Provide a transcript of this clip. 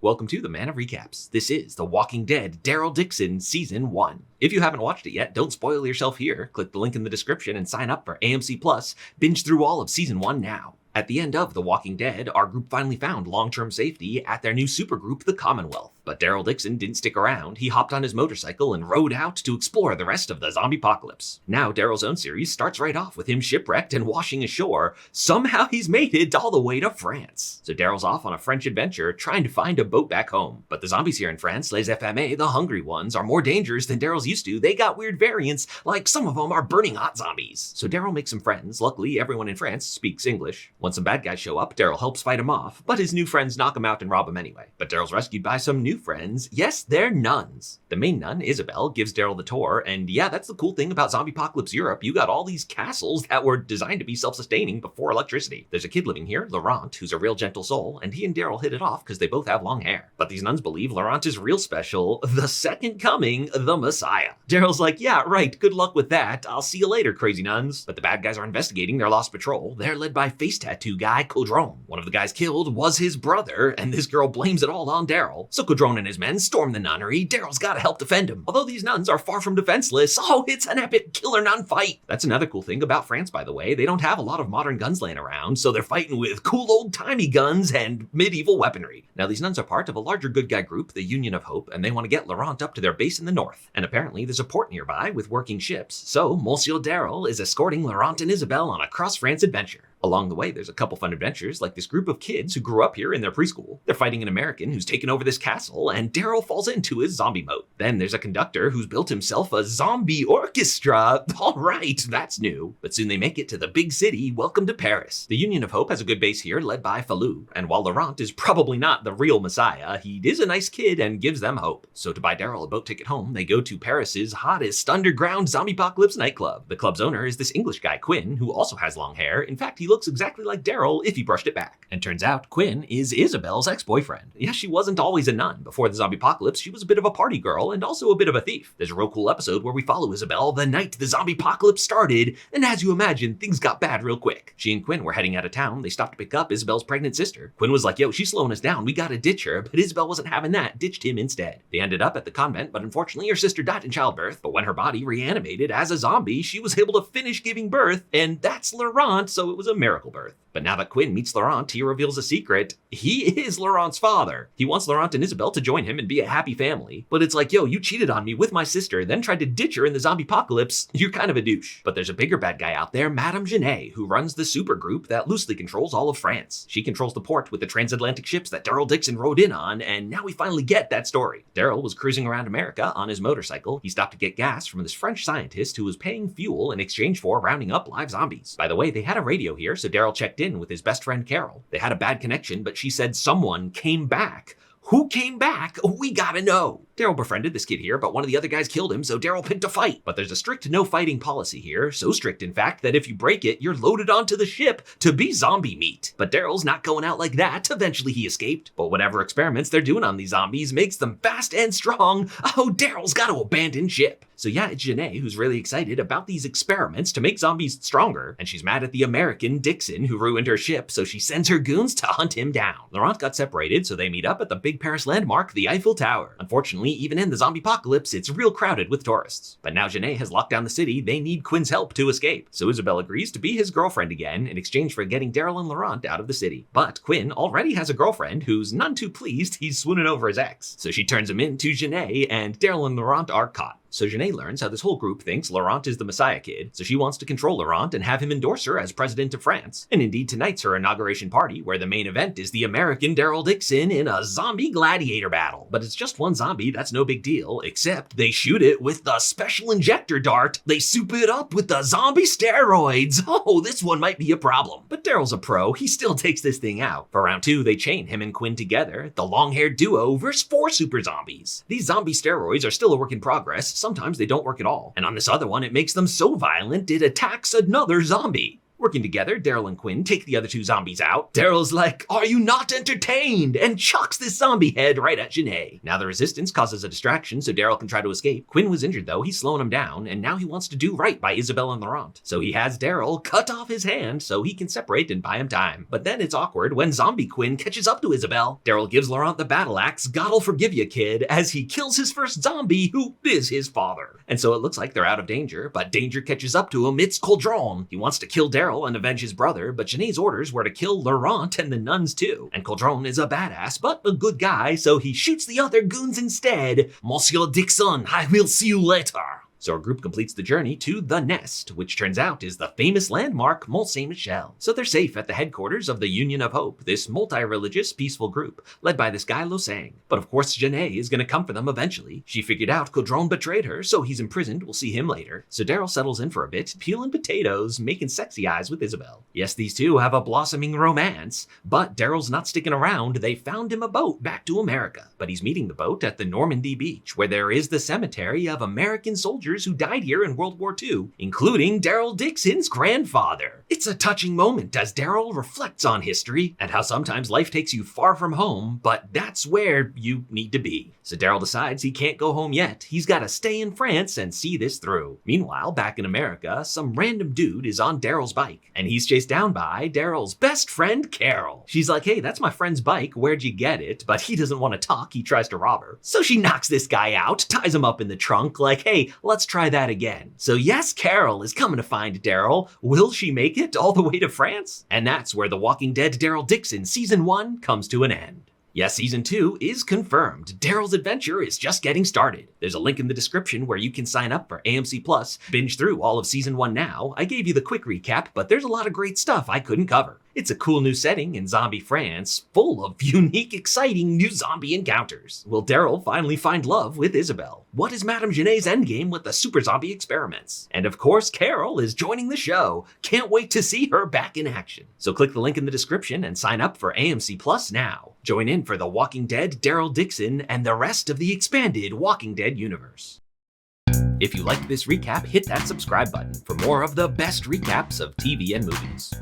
Welcome to the Man of Recaps. This is The Walking Dead Daryl Dixon Season 1. If you haven't watched it yet, don't spoil yourself here. Click the link in the description and sign up for AMC Plus. Binge through all of Season 1 now. At the end of The Walking Dead, our group finally found long-term safety at their new supergroup, the Commonwealth. But Daryl Dixon didn't stick around. He hopped on his motorcycle and rode out to explore the rest of the zombie apocalypse. Now Daryl's own series starts right off with him shipwrecked and washing ashore. Somehow he's made it all the way to France. So Daryl's off on a French adventure trying to find a boat back home. But the zombies here in France, les FMA, the hungry ones, are more dangerous than Daryl's used to. They got weird variants, like some of them are burning hot zombies. So Daryl makes some friends. Luckily, everyone in France speaks English. Once some bad guys show up, Daryl helps fight them off, but his new friends knock him out and rob him anyway. But Daryl's rescued by some new friends. Yes, they're nuns. The main nun, Isabel, gives Daryl the tour, and yeah, that's the cool thing about zombie apocalypse Europe. You got all these castles that were designed to be self-sustaining before electricity. There's a kid living here, Laurent, who's a real gentle soul, and he and Daryl hit it off because they both have long hair. But these nuns believe Laurent is real special, the second coming, the Messiah. Daryl's like, yeah, right, good luck with that. I'll see you later, crazy nuns. But the bad guys are investigating their lost patrol. They're led by face tattoo guy Caudron. One of the guys killed was his brother, and this girl blames it all on Daryl. So Caudron and his men storm the nunnery. Daryl's gotta help defend him. Although these nuns are far from defenseless, oh, it's an epic killer nun fight. That's another cool thing about France, by the way. They don't have a lot of modern guns laying around, so they're fighting with cool old-timey guns and medieval weaponry. Now, these nuns are part of a larger good guy group, the Union of Hope, and they want to get Laurent up to their base in the north. And apparently, there's a port nearby with working ships, so Monsieur Daryl is escorting Laurent and Isabel on a cross-France adventure. Along the way, there's a couple fun adventures, like this group of kids who grew up here in their preschool. They're fighting an American who's taken over this castle, and Daryl falls into his zombie mode. Then there's a conductor who's built himself a zombie orchestra. All right, that's new. But soon they make it to the big city. Welcome to Paris. The Union of Hope has a good base here, led by Falou. And while Laurent is probably not the real Messiah, he is a nice kid and gives them hope. So to buy Daryl a boat ticket home, they go to Paris's hottest underground zombie apocalypse nightclub. The club's owner is this English guy, Quinn, who also has long hair. In fact, he looks exactly like Daryl if he brushed it back. And turns out Quinn is Isabel's ex-boyfriend. Yeah, she wasn't always a nun. Before the zombie apocalypse, she was a bit of a party girl and also a bit of a thief. There's a real cool episode where we follow Isabel the night the zombie apocalypse started, and as you imagine, things got bad real quick. She and Quinn were heading out of town. They stopped to pick up Isabel's pregnant sister. Quinn was like, yo, she's slowing us down. We gotta ditch her. But Isabel wasn't having that, ditched him instead. They ended up at the convent, but unfortunately her sister died in childbirth. But when her body reanimated as a zombie, she was able to finish giving birth, and that's Laurent, so it was a miracle birth. But now that Quinn meets Laurent, he reveals a secret. He is Laurent's father. He wants Laurent and Isabel to join him and be a happy family. But it's like, yo, you cheated on me with my sister, then tried to ditch her in the zombie apocalypse. You're kind of a douche. But there's a bigger bad guy out there, Madame Genet, who runs the supergroup that loosely controls all of France. She controls the port with the transatlantic ships that Daryl Dixon rode in on, and now we finally get that story. Daryl was cruising around America on his motorcycle. He stopped to get gas from this French scientist who was paying fuel in exchange for rounding up live zombies. By the way, they had a radio here, so Daryl checked in with his best friend Carol. They had a bad connection, but she said someone came back. Who came back? We gotta know. Daryl befriended this kid here, but one of the other guys killed him, so Daryl picked a fight. But there's a strict no fighting policy here, so strict in fact that if you break it, you're loaded onto the ship to be zombie meat. But Daryl's not going out like that. Eventually he escaped. But whatever experiments they're doing on these zombies makes them fast and strong. Oh, Daryl's got to abandon ship. So yeah, it's Genet who's really excited about these experiments to make zombies stronger, and she's mad at the American Dixon who ruined her ship, so she sends her goons to hunt him down. Laurent got separated, so they meet up at the big Paris landmark, the Eiffel Tower. Unfortunately, even in the zombie apocalypse, it's real crowded with tourists. But now Genet has locked down the city, they need Quinn's help to escape. So Isabel agrees to be his girlfriend again in exchange for getting Daryl and Laurent out of the city. But Quinn already has a girlfriend who's none too pleased he's swooning over his ex. So she turns him in to Genet, and Daryl and Laurent are caught. So Genet learns how this whole group thinks Laurent is the Messiah kid, so she wants to control Laurent and have him endorse her as president of France. And indeed, tonight's her inauguration party, where the main event is the American Daryl Dixon in a zombie gladiator battle. But it's just one zombie, that's no big deal, except they shoot it with the special injector dart. They soup it up with the zombie steroids. Oh, this one might be a problem. But Daryl's a pro, he still takes this thing out. For round 2, they chain him and Quinn together, the long-haired duo versus 4 super zombies. These zombie steroids are still a work in progress. Sometimes they don't work at all. And on this other one, it makes them so violent, it attacks another zombie. Working together, Daryl and Quinn take the other two zombies out. Daryl's like, "Are you not entertained?" and chucks this zombie head right at Janae. Now the resistance causes a distraction so Daryl can try to escape. Quinn was injured though, he's slowing him down, and now he wants to do right by Isabel and Laurent. So he has Daryl cut off his hand so he can separate and buy him time. But then it's awkward when zombie Quinn catches up to Isabel. Daryl gives Laurent the battle axe, "God'll forgive you, kid," as he kills his first zombie who is his father. And so it looks like they're out of danger, but danger catches up to him. It's Coldron. He wants to kill Daryl and avenge his brother, but Janae's orders were to kill Laurent and the nuns too. And Coldron is a badass, but a good guy, so he shoots the other goons instead. "Monsieur Dixon, I will see you later." So our group completes the journey to the Nest, which turns out is the famous landmark Mont Saint-Michel. So they're safe at the headquarters of the Union of Hope, this multi-religious peaceful group led by this guy Losang. But of course Janae is going to come for them eventually. She figured out Coldron betrayed her, so he's imprisoned. We'll see him later. So Daryl settles in for a bit, peeling potatoes, making sexy eyes with Isabel. Yes, these two have a blossoming romance, but Daryl's not sticking around. They found him a boat back to America. But he's meeting the boat at the Normandy beach, where there is the cemetery of American soldiers who died here in World War II, including Daryl Dixon's grandfather. It's a touching moment as Daryl reflects on history and how sometimes life takes you far from home, but that's where you need to be. So Daryl decides he can't go home yet. He's got to stay in France and see this through. Meanwhile, back in America, some random dude is on Daryl's bike, and he's chased down by Daryl's best friend, Carol. She's like, "Hey, that's my friend's bike. Where'd you get it?" But he doesn't want to talk. He tries to rob her. So she knocks this guy out, ties him up in the trunk, like, "Hey, let's try that again." So yes, Carol is coming to find Daryl. Will she make it all the way to France? And that's where The Walking Dead Daryl Dixon Season 1 comes to an end. Yes, Season 2 is confirmed. Daryl's adventure is just getting started. There's a link in the description where you can sign up for AMC Plus, binge through all of Season 1 now. I gave you the quick recap, but there's a lot of great stuff I couldn't cover. It's a cool new setting in zombie France, full of unique, exciting new zombie encounters. Will Daryl finally find love with Isabel? What is Madame Janae's endgame with the super zombie experiments? And of course, Carol is joining the show. Can't wait to see her back in action. So click the link in the description and sign up for AMC Plus now. Join in for The Walking Dead, Daryl Dixon, and the rest of the expanded Walking Dead universe. If you liked this recap, hit that subscribe button for more of the best recaps of TV and movies.